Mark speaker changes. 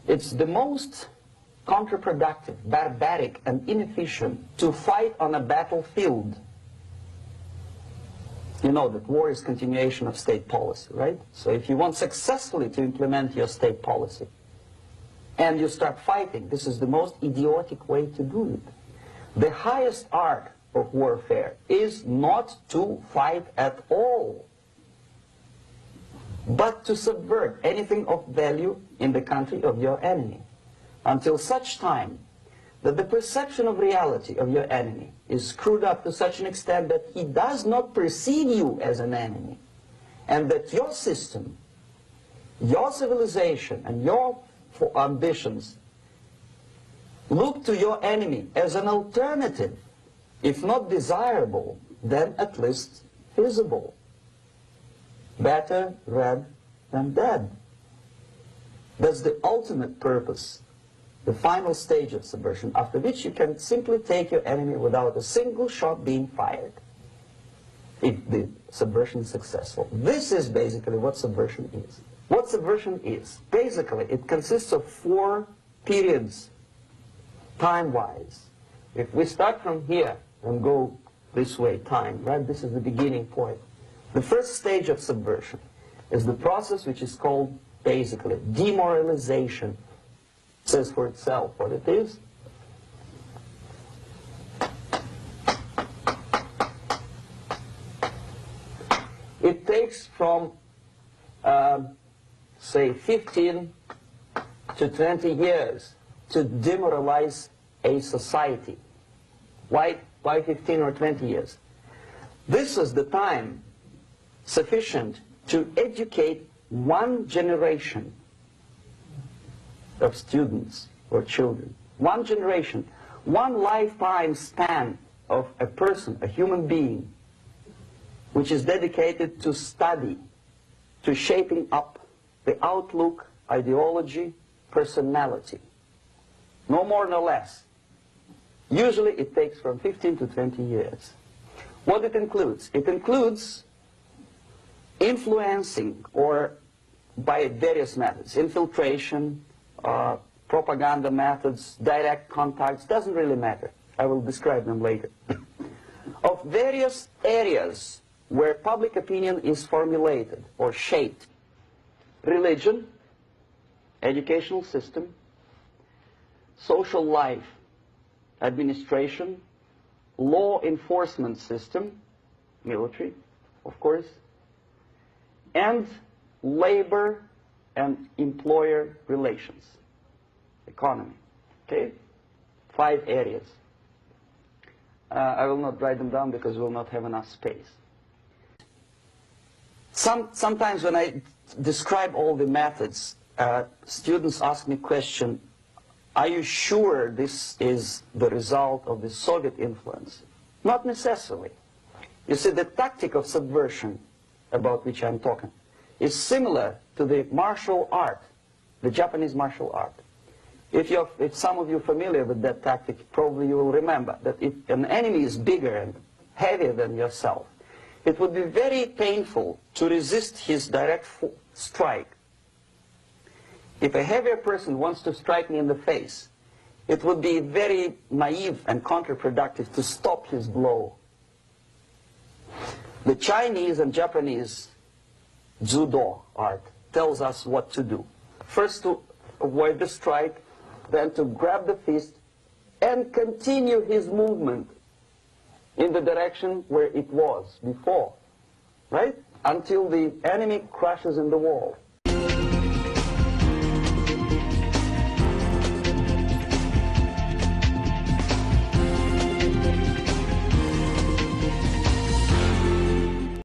Speaker 1: It's the most counterproductive, barbaric, and inefficient to fight on a battlefield. You know that war is continuation of state policy, right? So if you want successfully to implement your state policy, and you start fighting, this is the most idiotic way to do it. The highest art of warfare is not to fight at all, but to subvert anything of value in the country of your enemy, until such time that the perception of reality of your enemy is screwed up to such an extent that he does not perceive you as an enemy, and that your system, your civilization, and your ambitions look to your enemy as an alternative, if not desirable, then at least feasible. Better red than dead. That's the ultimate purpose, the final stage of subversion, after which you can simply take your enemy without a single shot being fired, if the subversion is successful. This is basically what subversion is. What subversion is, basically, it consists of 4 periods, time-wise. If we start from here and go this way, time, right? This is the beginning point. The first stage of subversion is the process which is called, basically, demoralization. It says for itself what it is. It takes from, say, 15 to 20 years to demoralize a society. Why 15 or 20 years? This is the time sufficient to educate one generation of students or children. One generation, one lifetime span of a person, a human being, which is dedicated to study, to shaping up the outlook, ideology, personality. No more, no less. Usually it takes from 15 to 20 years. What it includes? It includes influencing, or by various methods, infiltration, propaganda methods, direct contacts, doesn't really matter. I will describe them later. Of various areas where public opinion is formulated or shaped. Religion, educational system, social life, administration, law enforcement system, military, of course, and labor and employer relations, economy. Okay? 5 areas. I will not write them down because we will not have enough space. Sometimes when I describe all the methods, students ask me the question, are you sure this is the result of the Soviet influence? Not necessarily. You see, the tactic of subversion, about which I'm talking, is similar to the martial art, the Japanese martial art. If some of you are familiar with that tactic, probably you will remember that if an enemy is bigger and heavier than yourself, it would be very painful to resist his direct strike. If a heavier person wants to strike me in the face, it would be very naive and counterproductive to stop his blow. The Chinese and Japanese judo art tells us what to do. First to avoid the strike, then to grab the fist and continue his movement in the direction where it was before, right? Until the enemy crashes in the wall.